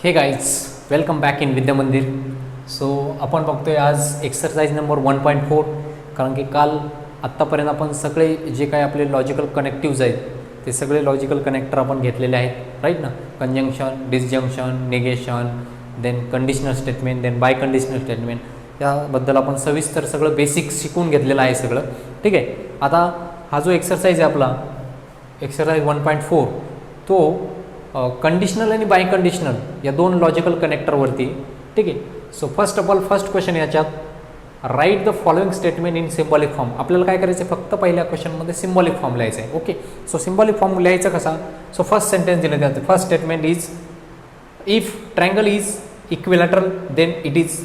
हे guys, welcome back in विद्या मंदिर. So आपण बघतोय आज एक्सरसाइज नंबर 1.4. कारण की काल आत्तापर्यंत आपण सगळे जे काही आपले लॉजिकल कनेक्टिव्ज आहेत ते सगळे लॉजिकल कनेक्टर आपण घेतलेले आहेत, राईट ना. Conjunction, disjunction, negation, then conditional statement, then biconditional statement, याबद्दल आपण सविस्तर सगळं बेसिक शिकून घेतलेलं आहे सगळं. ठीक आहे. आता हा जो एक्सरसाइज आहे आपला एक्सरसाइज 1.4 तो कंडिशनल आणि बाय कंडिशनल या दोन लॉजिकल कनेक्टरवरती. ठीक आहे. So first of all first question याच्यात, write the following statement in symbolic form. आपल्याला काय करायचं आहे, फक्त पहिल्या क्वेश्चनमध्ये सिम्बॉलिक फॉर्म लिहायचं आहे. ओके. सो सिम्बॉलिक फॉर्म लिहायचा कसा. सो फर्स्ट सेंटेन्स दिलं जातं. First statement is if triangle is equilateral then it is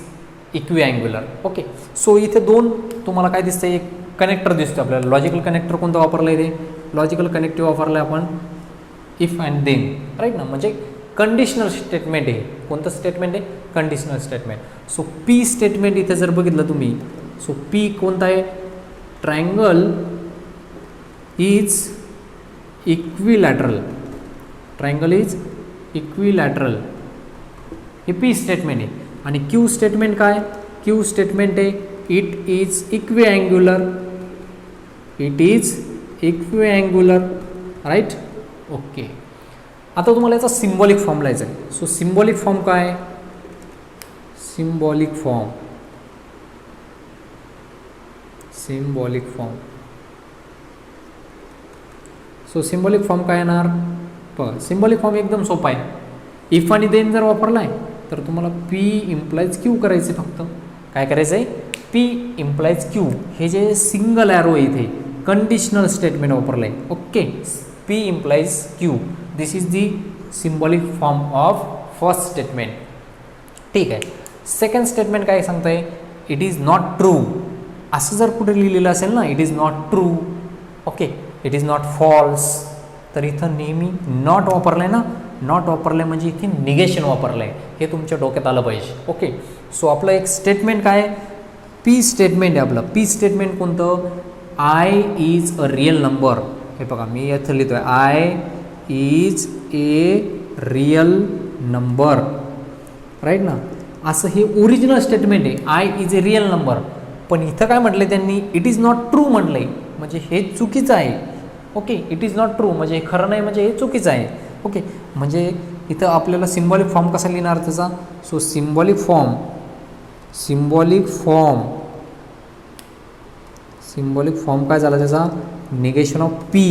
equiangular. Okay. So इथे दोन तुम्हाला काय दिसतं, एक कनेक्टर दिसतो आपल्याला. लॉजिकल कनेक्टर कोणतं वापरलं आहे, ते लॉजिकल कनेक्टिव्ह वापरलं आहे आपण इफ अँड देन, राईट ना. म्हणजे कंडिशनल स्टेटमेंट आहे. कोणतं स्टेटमेंट आहे, conditional statement. So P statement इथे जर बघितलं तुम्ही, सो पी कोणता आहे, triangle is equilateral. Triangle is equilateral हे पी स्टेटमेंट आहे. आणि क्यू स्टेटमेंट काय, क्यू स्टेटमेंट आहे it is equiangular. It is equiangular, right. Okay. आता तुम्हाला याचा सिम्बॉलिक फॉर्म लिहायचा आहे. सो सिम्बॉलिक फॉर्म काय, symbolic form, symbolic form. So symbolic form काय येणार, बघा सिम्बॉलिक फॉर्म एकदम सोपा आहे. इफ आणि देन जर वापरला आहे तर तुम्हाला पी इम्प्लाइज क्यू करायचे. फक्त काय करायचं आहे, पी इम्प्लाइज क्यू. हे जे सिंगल ॲरो आहे इथे कंडिशनल स्टेटमेंट वापरलं आहे. Okay. P implies Q, this is the symbolic form of first statement. ठीक आहे. सेकंड स्टेटमेंट काय सांगतं आहे, इट इज नॉट ट्रू. असं जर कुठे लिहिलेलं असेल ना, it is not true, okay, it is not false, तर इथं नेहमी नॉट वापरलं आहे ना. नॉट वापरलं आहे म्हणजे इथे निगेशन वापरलं आहे, हे तुमच्या डोक्यात आलं पाहिजे. ओके. सो आपलं एक स्टेटमेंट काय, पी स्टेटमेंट आहे आपलं. पी स्टेटमेंट कोणतं, I is a real number. हे बघा मी इथं लिहितो आहे, I is a real number, right ना. असं हे ओरिजिनल स्टेटमेंट आहे, I is a real number. पण इथं काय म्हटलं आहे त्यांनी, इट इज नॉट ट्रू म्हटलं आहे, म्हणजे हे चुकीचं आहे. Okay. It is not true म्हणजे हे खरं नाही, म्हणजे हे चुकीचं आहे. ओके. म्हणजे इथं आपल्याला सिम्बॉलिक फॉर्म कसा लिहिणार त्याचा. So symbolic form, symbolic form, symbolic form काय झाला त्याचा, negation of P.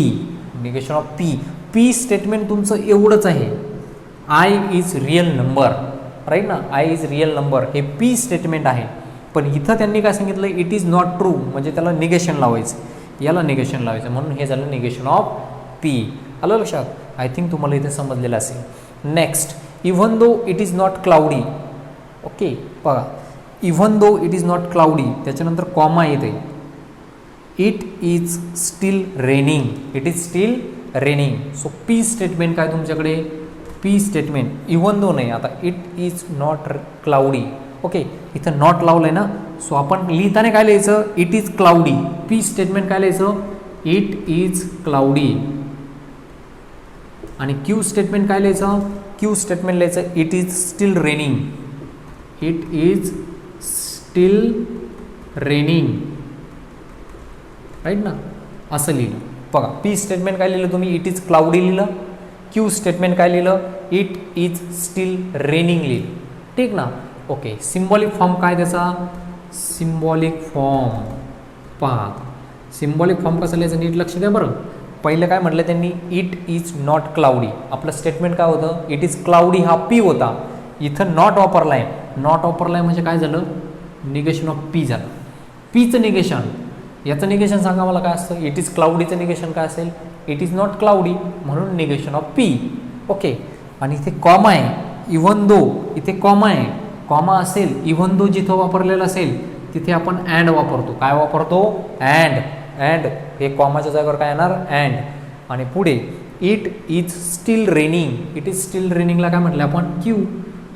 Negation of P. P statement तुमचं एवढंच आहे, I is real number, right ना. आय इज रिअल नंबर हे पी स्टेटमेंट आहे. पण इथं त्यांनी काय सांगितलं, इट इज नॉट ट्रू, म्हणजे त्याला निगेशन लावायचं, याला निगेशन लावायचं, म्हणून हे झालं निगेशन ऑफ पी. आलं लक्षात. आय थिंक तुम्हाला इथे समजलेलं असेल. Next, even though it is not cloudy. Okay. बघा, even though it is not cloudy, त्याच्यानंतर कॉमा येते, it is still raining. It is still raining. So P statement काय तुमच्याकडे, पी स्टेटमेंट इव्हन दो नाही, आता it is not cloudy. Okay. इथं not लावलं आहे ना, सो आपण लिहिताना काय लिहायचं, it is cloudy. P statement काय लिहायचं, इट इज क्लाउडी. आणि क्यू स्टेटमेंट काय लिहायचं, क्यू स्टेटमेंट लिहायचं, it is still raining. It is still raining, right ना. असं लिहिलं. बघा पी स्टेटमेंट काय लिहिलं तुम्ही, इट इज क्लाउडी लिहिलं. क्यू स्टेटमेंट काय लिहिलं, इट इज स्टील रेनिंग लिहिलं. ठीक ना. ओके. सिम्बॉलिक फॉर्म काय त्याचा, सिम्बॉलिक फॉर्म पहा. सिम्बॉलिक फॉर्म कसं लिहायचं नीट लक्ष द्या बरं. पहिलं काय म्हटलं त्यांनी, इट इज नॉट क्लाउडी. आपलं स्टेटमेंट काय होतं, इट इज क्लाउडी हा पी होता. इथं नॉट वापरला आहे. नॉट वापरला आहे म्हणजे काय झालं, निगेशन ऑफ पी झालं. पीचं निगेशन, याचं निगेशन सांगा मला काय असतं, इट इज क्लाउडीचं निगेशन काय असेल, इट इज नॉट क्लाउडी, म्हणून निगेशन ऑफ पी. ओके. आणि इथे कॉमा आहे, इव्हन दो, इथे कॉमा आहे. कॉमा असेल, इव्हन दो जिथं वापरलेलं असेल तिथे आपण अँड वापरतो. काय वापरतो, अँड. अँड हे कॉमाच्या जागेवर काय येणार, अँड. आणि पुढे it is still raining. It is still रेनिंगला काय म्हटलं आपण, क्यू.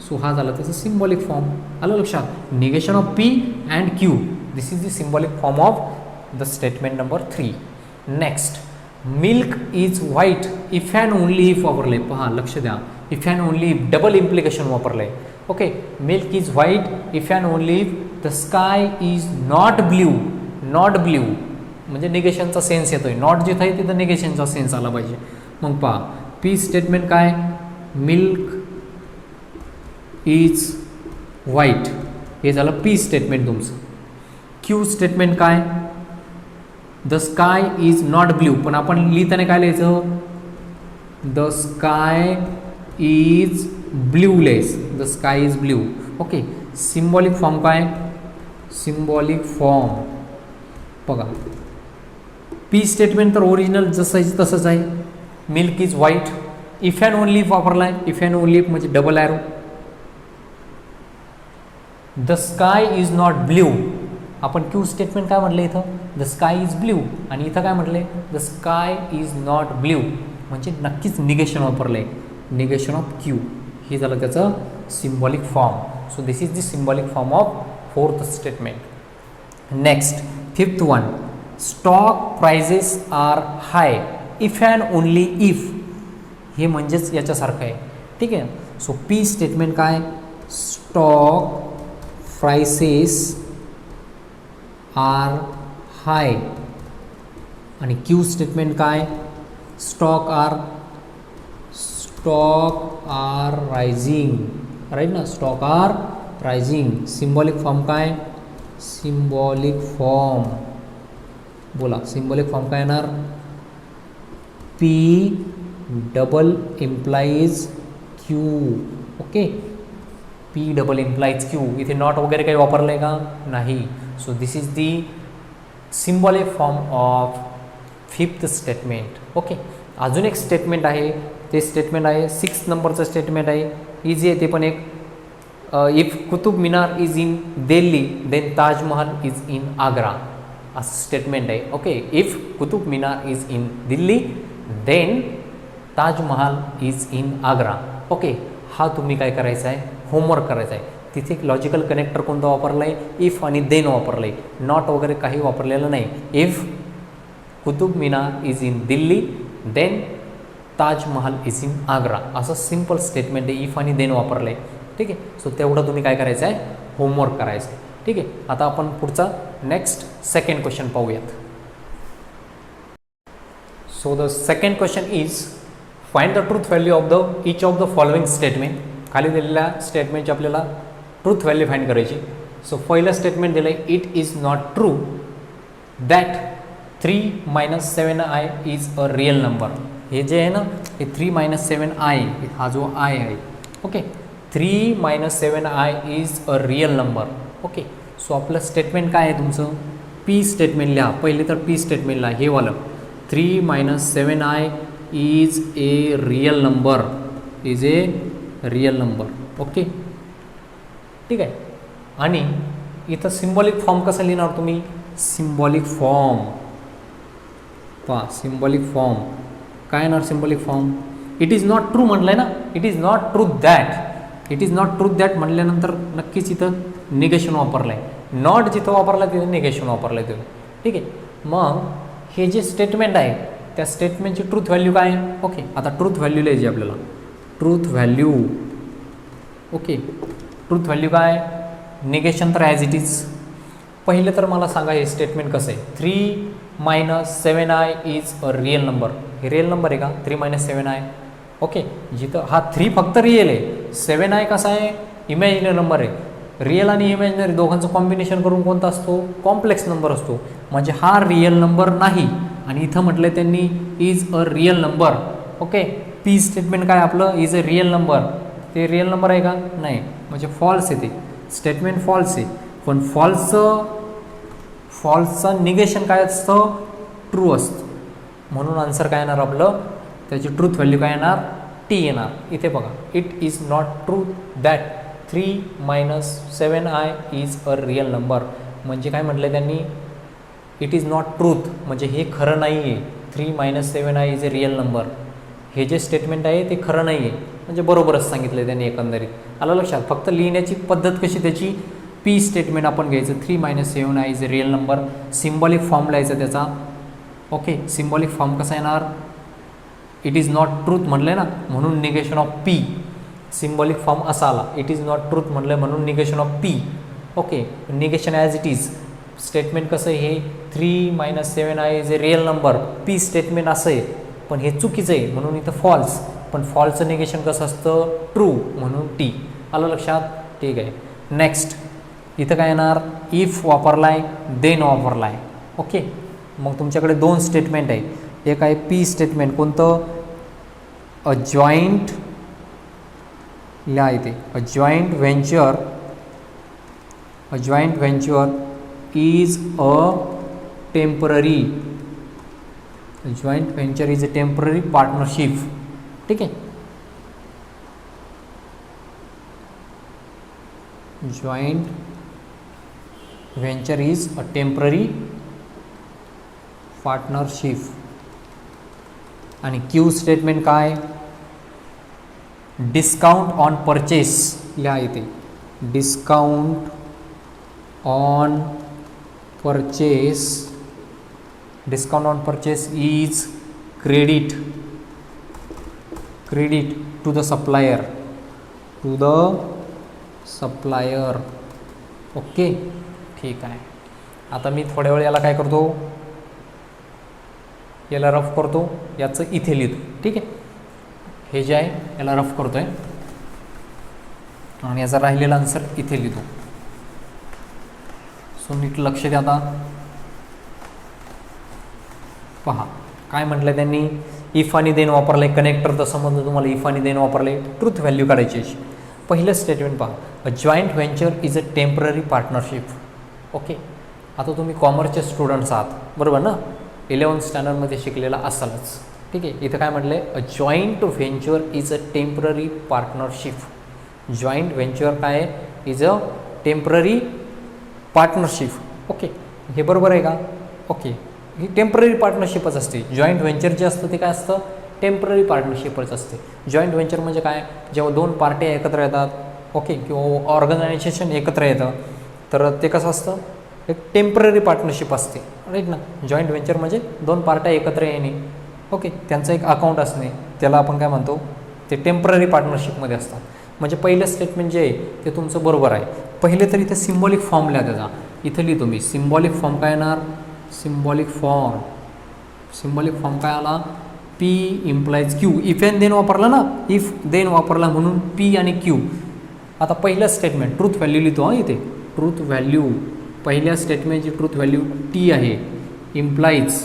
सो हा झाला त्याचं सिम्बॉलिक फॉर्म. आलं लक्षात. Negation of P and Q, this is the symbolic form of the statement number 3. Next, milk is white if and only if वापरलं आहे. पहा लक्ष द्या, if and only if double implication वापरलं आहे. Okay, milk is white if and only if the sky is not blue. Not blue म्हणजे निगेशनचा sense येतोय. Not जिथं आहे तिथं निगेशनचा सेन्स आला पाहिजे. मग पहा पी स्टेटमेंट काय, मिल्क इज व्हाईट हे झालं पी स्टेटमेंट तुमचं. क्यू स्टेटमेंट काय, the sky is not blue, पण आपण लिहिताना काय लिहायचं, the sky is blueless. The sky is blue. Okay, symbolic form काय, सिम्बॉलिक फॉर्म बघा, पी स्टेटमेंट तर ओरिजिनल जसं आहे तसंच आहे. Milk is white, if and only if वापरला आहे. इफ अँड ओनली इफ म्हणजे double arrow. The sky is not blue, आपण क्यू स्टेटमेंट काय म्हटलं इथं, द स्काय इज ब्ल्यू, आणि इथं काय म्हटलं आहे, the sky is not blue म्हणजे नक्कीच निगेशन वापरलं आहे. निगेशन ऑफ क्यू हे झालं त्याचं symbolic form. So this is the symbolic form of fourth statement. Next fifth one, stock prices are high if and only if. हे म्हणजेच याच्यासारखं आहे. ठीक आहे. सो पी स्टेटमेंट काय, स्टॉक प्राइसेस आर हाय, आणि क्यू स्टेटमेंट काय, stock are rising. Right ना, stock are rising. Symbolic form काय, सिम्बॉलिक फॉर्म बोला, सिम्बॉलिक फॉर्म काय येणार, P double implies Q. Okay, P double implies Q. इथे not वगैरे काही वापरलं आहे का, नाही. So this is the symbolic form of fifth statement. Okay, अजून एक स्टेटमेंट आहे, ते स्टेटमेंट आहे 6 नंबरचं स्टेटमेंट आहे. इझी आहे ते पण एक. If Qutub Minar is in Delhi then Taj Mahal is in Agra, असं स्टेटमेंट आहे. Okay, if Qutub Minar is in Delhi then Taj Mahal is in Agra. Okay, हा तुम्ही काय करायचा आहे, होमवर्क करायचा आहे. तिथे एक लॉजिकल कनेक्टर कोणतं वापरलं आहे, इफ आणि देन वापरलं आहे. नॉट वगैरे काही वापरलेलं नाही. If Qutub Minar is in Delhi then Taj Mahal is in Agra, असं सिम्पल स्टेटमेंट आहे. इफ आणि देन वापरलं आहे. ठीक आहे. सो तेवढं तुम्ही काय करायचं आहे, होमवर्क करायचं आहे. ठीक आहे. आता आपण पुढचा नेक्स्ट सेकंड क्वेश्चन पाहूयात. So the second question is find the truth value of the each of the following statement. खाली दिलेल्या स्टेटमेंटची आपल्याला ट्रूथ व्हॅल्यू फाइंड करायची. सो पहिलं स्टेटमेंट दिलं आहे, it is not true that 3 - 7i is a real number. हे जे आहे ना, हे 3 - 7i, हा जो आय आहे. Okay, 3 - 7i is a real number. Okay, so आपलं स्टेटमेंट काय आहे तुमचं, पी स्टेटमेंट लिहा. पहिले तर पी स्टेटमेंट लिहा, हे वालं 3 - 7i is a real number. Is a real number. Okay, ठीक आहे. आणि इथं सिम्बॉलिक फॉर्म कसं लिहिणार तुम्ही, सिम्बॉलिक फॉर्म पहा. सिम्बॉलिक फॉर्म काय येणार, symbolic form it is not true म्हटलं आहे ना, it is not true that. It is not true that म्हटल्यानंतर नक्कीच इथं निगेशन वापरलं आहे. नॉट जिथं वापरलं आहे तिथं निगेशन वापरलं आहे तिथं. ठीक आहे. मग हे जे स्टेटमेंट आहे त्या स्टेटमेंटची ट्रूथ व्हॅल्यू काय आहे. ओके, आता ट्रूथ व्हॅल्यू लिहायची आपल्याला. Truth value. Okay, truth value काय, निगेशन तर ॲज इट इज. पहिलं तर मला सांगा हे स्टेटमेंट कसं आहे. 3 - 7i is a real number. हे रिअल नंबर आहे का, 3 - 7i. ओके, जिथं हा 3 फक्त रिअल आहे, 7i कसा आहे, इमॅजिनरी नंबर आहे. रिअल आणि इमॅजिनरी दोघांचं कॉम्बिनेशन करून कोणता असतो, कॉम्प्लेक्स नंबर असतो. म्हणजे हा रिअल नंबर नाही. आणि इथं म्हटलं आहे त्यांनी is a real number. Okay, P statement काय आपलं, इज अ रिअल नंबर. ते रिअल नंबर आहे का, नाही, म्हणजे फॉल्स आहे. ते स्टेटमेंट फॉल्स आहे. पण फॉल्सचं निगेशन काय असतं, ट्रू असतं. म्हणून आन्सर काय येणार आपलं, त्याची ट्रूथ व्हॅल्यू काय येणार, टी येणार. इथे बघा, it is not true that 3 - 7i is a real number. म्हणजे काय म्हटलं त्यांनी, इट इज नॉट ट्रूथ म्हणजे हे खरं नाही आहे. 3 - 7i is a real number. हे जे स्टेटमेंट आहे ते खरं नाही आहे. म्हणजे बरोबरच सांगितलं त्यांनी एकंदरीत. आलं लक्षात. फक्त लिहिण्याची पद्धत कशी त्याची, पी स्टेटमेंट आपण घ्यायचं. 3 - 7i is a real number. Symbolic form लिहायचा त्याचा. ओके, सिम्बॉलिक फॉर्म कसा येणार, इट इज नॉट ट्रूथ म्हणलं ना म्हणून negation of P. Symbolic form असा आला, इट इज नॉट ट्रूथ म्हणलं म्हणून negation of P. Okay, negation as it is. Statement कसं आहे, हे 3 - 7 आहे is a real number. P statement असं आहे पण हे चुकीचं आहे म्हणून इथं फॉल्स. पण फॉल्सचं निगेशन कसं असतं, ट्रू म्हणून टी. आलं लक्षात, ठीक आहे. नेक्स्ट इथं काय येणार, इफ वापरलाय देन वापरलाय. ओके, मग तुमच्याकडे दोन स्टेटमेंट आहे. एक आहे पी स्टेटमेंट, कोणतं, अ जॉईंट लिहा इथे, a joint venture is a temporary, joint venture is a temporary partnership. ठीक आहे, joint venture is a temporary partnership. आणि क्यू स्टेटमेंट काय, डिस्काउंट ऑन परचेस लिहा इथे, discount on purchase, discount on purchase is credit to the supplier, okay, ठीक आहे. आता मी थोड्या वेळ याला काय करतो, याला रफ करतो, याचं इथे लिहितो. ठीक आहे, हे जे आहे याला रफ करतो आहे आणि याचा राहिलेला आन्सर इथे लिहितो. सो नीट लक्ष द्या. आता पहा काय म्हटलं त्यांनी, इफ आणि देन वापरले, कनेक्टरचा संबंध तुम्हाला इफ आणि देन वापरले, ट्रूथ व्हॅल्यू काढायची. पहिलं स्टेटमेंट पहा, a joint venture is a temporary partnership. Okay, आता तुम्ही कॉमर्सचे स्टुडंट्स आहात बरोबर ना, 11th स्टँडर्डमध्ये शिकलेला असालच. ठीक आहे, इथं काय म्हटलं आहे, a joint venture is a temporary partnership. Joint venture काय आहे, is a temporary partnership. Okay, हे बरोबर आहे का, ओके, ही टेम्पररी पार्टनरशिपच असते. जॉईंट व्हेंचर जे असतं ते काय असतं, टेम्पररी पार्टनरशिपच असते. जॉईंट व्हेंचर म्हणजे काय, जेव्हा दोन पार्ट्या एकत्र येतात, ओके, किंवा ऑर्गनायझेशन एकत्र येतं तर ते कसं असतं, एक टेम्पररी पार्टनरशिप असते, राईट ना. जॉईंट व्हेंचर म्हणजे दोन पार्ट्या एकत्र येणे, ओके, त्यांचं एक अकाउंट असणे, त्याला आपण काय म्हणतो, ते टेम्पररी पार्टनरशिपमध्ये असतात. म्हणजे पहिलं स्टेटमेंट जे आहे ते तुमचं बरोबर आहे. पहिले तर इथे सिम्बॉलिक फॉर्म लिहा त्याचा, इथं लिहितो मी. सिम्बॉलिक फॉर्म काय येणार, सिम्बॉलिक फॉर्म काय आला, P implies Q. If and then वापरला ना, इफ देन वापरला म्हणून पी आणि क्यू. आता पहिलं स्टेटमेंट ट्रूथ व्हॅल्यू लिहितो हा इथे, ट्रूथ व्हॅल्यू, पहिल्या स्टेटमेंटची ट्रूथ व्हॅल्यू टी आहे, इम्प्लाइज.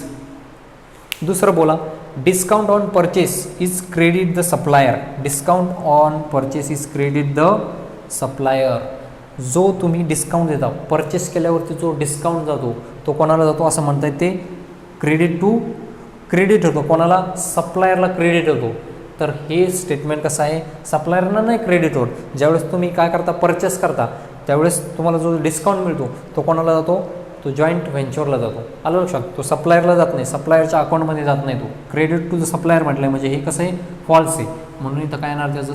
दुसरं बोला, discount on purchase is credit the supplier. Discount on purchase is credit the supplier. जो तुम्ही डिस्काउंट देता, परचेस केल्यावरती जो डिस्काउंट जातो तो कोणाला जातो असं म्हणता येते, क्रेडिट होतो कोणाला, सप्लायरला क्रेडिट होतो. तर हे स्टेटमेंट कसं आहे, सप्लायरना नाही क्रेडिट होत. ज्यावेळेस तुम्ही काय करता, परचेस करता, त्यावेळेस तुम्हाला जो डिस्काउंट मिळतो तो कोणाला जातो, तो जॉईंट व्हेंचरला जातो. आलं लक्षात, तो सप्लायरला जात नाही, सप्लायरच्या अकाउंटमध्ये जात नाही. तो क्रेडिट टू द सप्लायर म्हटलं म्हणजे हे कसं आहे, फॉल्स आहे, म्हणून इथं काय येणार त्याचं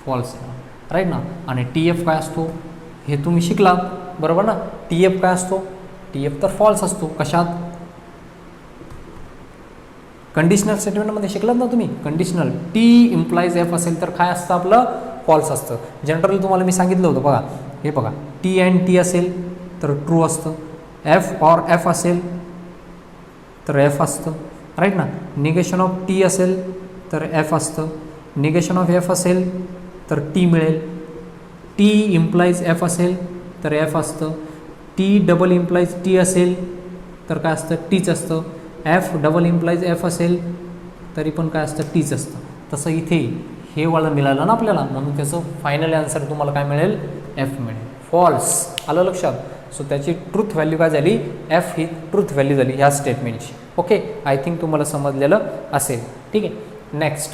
फॉल्स आहे, राईट ना. आणि टी एफ काय असतो हे तुम्ही शिकला बरोबर ना. टी एफ काय असतो, टी एफ तर फॉल्स असतो. कशात, कंडिशनल स्टेटमेंटमध्ये शिकलात ना तुम्ही. कंडिशनल टी इम्प्लाइज एफ असेल तर काय असतं आपलं, फॉल्स असतं. जनरली तुम्हाला मी सांगितलं होतं बघा, हे बघा, टी अँड टी असेल तर ट्रू असतं, एफ ऑर एफ असेल तर एफ असतं, राईट ना. निगेशन ऑफ टी असेल तर एफ असतं, निगेशन ऑफ एफ असेल तर टी मिळेल. टी इम्प्लाइज एफ असेल तर एफ असतं, टी डबल इम्प्लाइज टी असेल तर काय असतं, टीच असतं. एफ डबल इम्प्लाइज एफ असेल तरी पण काय असतं, टीच असतं. तसं इथे हे वाला मिळालं ना आपल्याला, म्हणून त्याचं फायनल आन्सर तुम्हाला काय मिळेल, एफ मिळेल. फॉल्स, आलं लक्षात. सो त्याची ट्रूथ व्हॅल्यू काय झाली, एफ ही ट्रूथ व्हॅल्यू झाली ह्या स्टेटमेंटची. ओके, आय थिंक तुम्हाला समजलेलं असेल. ठीक आहे, नेक्स्ट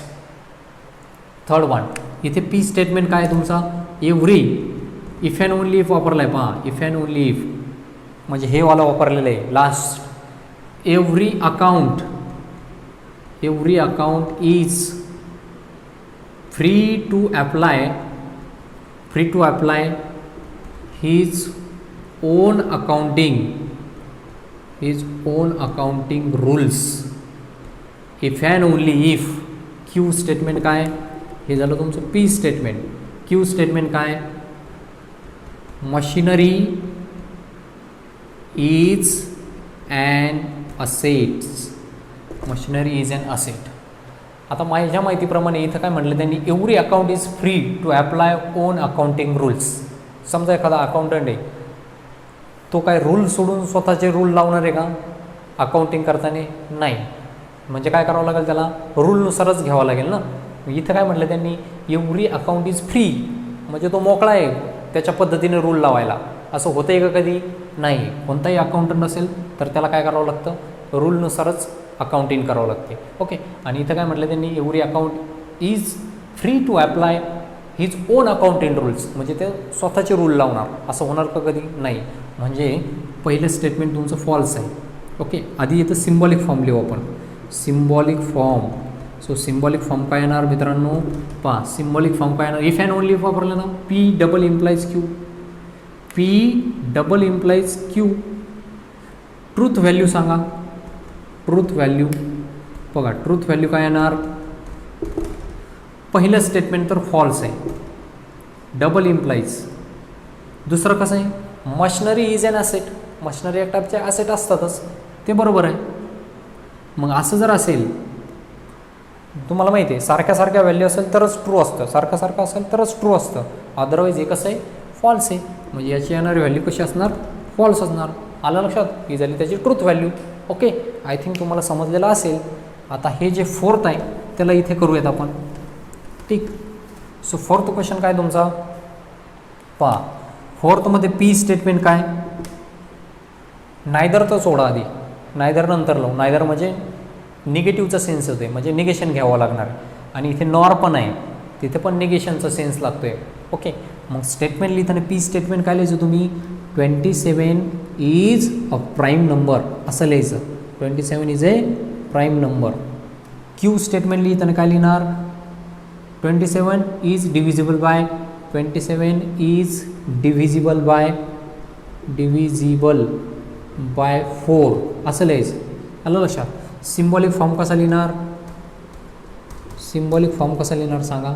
थर्ड वन. इथे पी स्टेटमेंट काय आहे तुमचा, every. If and only if वापरला आहे पहा, इफ अँड ओनली इफ म्हणजे हे वाला वापरलेलं आहे last. Every account is free to apply his own accounting his own accounting rules if and only if. Q statement काय, हे झालं तुमचं पी स्टेटमेंट. क्यू स्टेटमेंट काय, machinery is and assets. Machinery is and asset. आता माझ्या माहितीप्रमाणे इथं काय म्हटलं त्यांनी, every account is free to apply own accounting rules. समजा एखादा अकाउंटंट आहे, तो काय रूल सोडून स्वतःचे रूल लावणार आहे का अकाउंटिंग करताना? नाही. म्हणजे काय करावं लागेल त्याला, रूलनुसारच घ्यावं लागेल ना. इथं काय म्हटलं त्यांनी, एव्हरी अकाउंट इज फ्री, म्हणजे तो मोकळा आहे त्याच्या पद्धतीने रूल लावायला. असं होतं आहे का कधी? नाही. कोणताही अकाउंटंट असेल तर त्याला काय करावं लागतं, रूलनुसारच अकाउंटिंग करावं लागते. ओके. आणि इथं काय म्हटलं त्यांनी, every account is free to apply his own accounting rules, म्हणजे ते स्वतःचे रूल लावणार. असं होणार का कधी? नाही. म्हणजे पहिलं स्टेटमेंट तुमचं फॉल्स आहे. ओके. आधी येतं सिम्बॉलिक फॉर्म लिहू आपण. Symbolic form. So symbolic form काय येणार मित्रांनो, पहा सिम्बॉलिक फॉर्म काय येणार, इफ अँड ओनली इफ वापरलं ना, P double implies Q. P double implies Q. Truth value सांगा. ट्रूथ व्हॅल्यू बघा, ट्रूथ व्हॅल्यू काय येणार, पहिलं स्टेटमेंट तर फॉल्स आहे, डबल इम्प्लाइज. दुसरं कसं आहे, मशिनरी इज अन असेट. मशिनरी एक टाईपचे असेट असतातच, ते बरोबर आहे. मग असं जर असेल, तुम्हाला माहिती आहे सारख्या सारख्या व्हॅल्यू असेल तरच ट्रू असतं, सारखं सारखं असेल तरच ट्रू असतं. अदरवाईज हे कसं आहे, फॉल्स आहे. म्हणजे याची येणारी व्हॅल्यू कशी असणार, फॉल्स असणार. आलं लक्षात? ही झाली त्याची truth value. Okay. I think तुम्हाला समजलेलं असेल. आता हे जे फोर्थ आहे त्याला इथे करूयात आपण. ठीक. सो फोर्थ क्वेश्चन काय तुमचा, पहा फोर्थमध्ये पी स्टेटमेंट काय, नायदर तर सोडा आधी, नायदर नंतर लावू. नायदर म्हणजे निगेटिव्हचा सेन्स होते, म्हणजे निगेशन घ्यावं लागणार. आणि इथे नॉर पण आहे, तिथे पण निगेशनचा सेन्स लागतो आहे. ओके. मग स्टेटमेंट लिहिताना पी स्टेटमेंट काय लिहायचं तुम्ही, 27 इज अ प्राईम नंबर असं लिहायचं. 27 is a prime number. Q statement लिहिताना काय लिहिणार, 27 is divisible by, 27 is divisible by 4 असं लिहायचं. आलं लक्षात? सिम्बॉलिक फॉर्म कसा लिहिणार, सिम्बॉलिक फॉर्म कसा लिहिणार सांगा.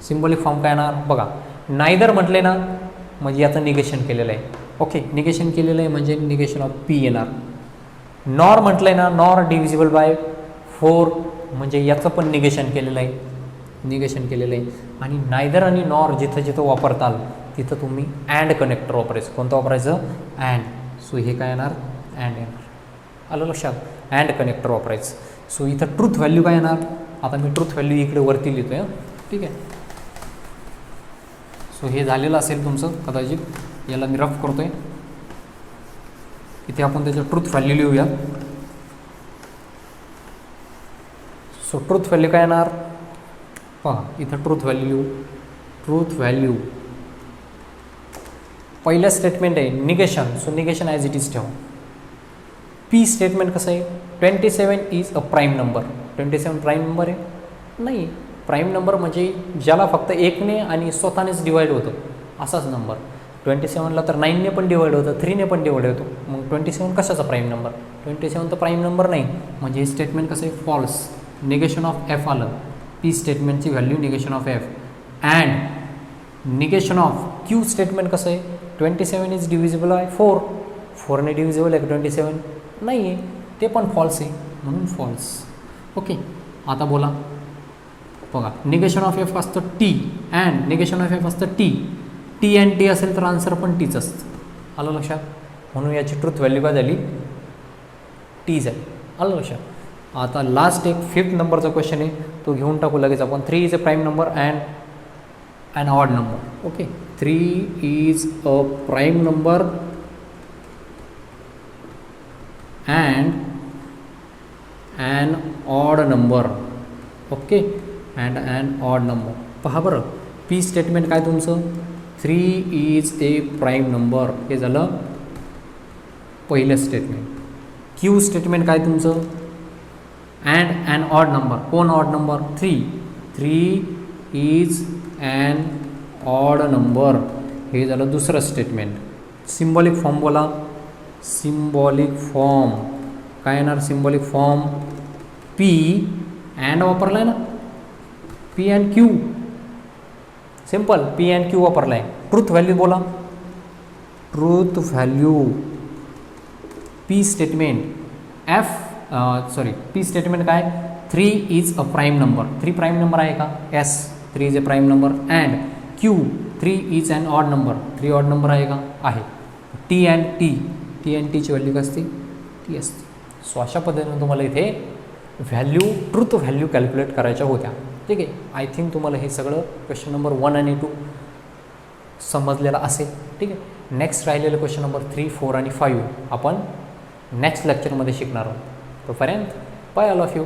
सिम्बॉलिक फॉर्म काय येणार बघा, नायदर म्हटले ना म्हणजे याचं निगेशन केलेलं आहे. ओके. निगेशन केलेलं आहे म्हणजे निगेशन ऑफ पी येणार. नॉर म्हटलं आहे ना, नॉर डिव्हिजिबल बाय 4 म्हणजे याचं पण निगेशन केलेलं आहे, निगेशन केलेलं आहे. आणि नायदर आणि नॉर जिथं जिथं वापरताल तिथं तुम्ही अँड कनेक्टर वापरायचं. कोणतं वापरायचं, अँड. सो हे काय येणार, अँड येणार. आलं लक्षात? अँड कनेक्टर वापरायचं. सो इथं ट्रूथ व्हॅल्यू काय येणार, आता मी ट्रूथ व्हॅल्यू इकडे वरती लिहितो आहे. ठीक आहे. सो हे झालेलं असेल तुमचं कदाचित, याला मी रफ करतो आहे. इथे आपण त्याचं ट्रूथ व्हॅल्यू लिहूया. सो ट्रूथ व्हॅल्यू काय येणार, पहा इथं ट्रूथ व्हॅल्यू लिहू. ट्रूथ व्हॅल्यू पहिलं स्टेटमेंट आहे negation, so negation as it is ठेवा. पी स्टेटमेंट कसं आहे, 27 is a prime number. 27 prime number आहे? नाही. प्राईम नंबर म्हणजे ज्याला फक्त 1ने आणि स्वतःनेच डिवाईड होतं असाच नंबर. 27ला तर 9ने पण डिवाईड होतं, 3ने पण डिवाईड होतो. मग 27 कशाचा प्राईम नंबर, 27 तर प्राईम नंबर नाही. म्हणजे हे स्टेटमेंट कसं आहे, फॉल्स. निगेशन ऑफ एफ आलं, पी स्टेटमेंटची value negation of F. And negation of Q statement कसं आहे, 27 इज डिव्हिजिबल बाय 4. 4ने डिव्हिजिबल आहे 27 नाही आहे, ते पण फॉल्स आहे म्हणून फॉल्स. ओके. आता बोला बघा, निगेशन ऑफ एफ असतं T and negation of F असतं टी. टी अँड टी असेल तर आन्सर पण टीच असतं. आलं लक्षात? म्हणून याची ट्रूथ व्हॅल्यू काय झाली, टी झाली. आलं लक्षात? आता लास्ट एक 5th नंबरचा क्वेश्चन आहे, तो घेऊन टाकू लगेच आपण. 3 is a prime number and an odd number. Okay, 3 is a prime number and an odd number. Okay, and an odd number. पहा बरं, पी स्टेटमेंट काय तुमचं, 3 is a prime number हे झालं पहिलं स्टेटमेंट. क्यू स्टेटमेंट काय तुमचं, and an odd number. कोण odd number, 3 is an odd number हे झालं दुसरं स्टेटमेंट. सिम्बॉलिक फॉर्म बोला, सिम्बॉलिक फॉर्म काय येणार सिम्बॉलिक फॉर्म पी अँड वापरला आहे ना P and Q simple P and Q वापरला आहे ट्रूथ व्हॅल्यू बोला truth value P statement P statement काय 3 is a prime number 3 prime number आहे का yes 3 is a prime number and Q 3 is an odd number 3 odd number आहे का आहे T and टीची व्हॅल्यू काय असते टी असते सो अशा पद्धतीने तुम्हाला इथे ट्रूथ व्हॅल्यू कॅल्क्युलेट करायच्या होत्या ठीक आहे आय थिंक तुम्हाला हे सगळं क्वेश्चन नंबर 1 आणि 2 समजलेलं असेल ठीक आहे नेक्स्ट राहिलेलं क्वेश्चन नंबर 3, 4 आणि 5 आपण नेक्स्ट लेक्चरमध्ये शिकणार आहोत तोपर्यंत बाय ऑल ऑफ यू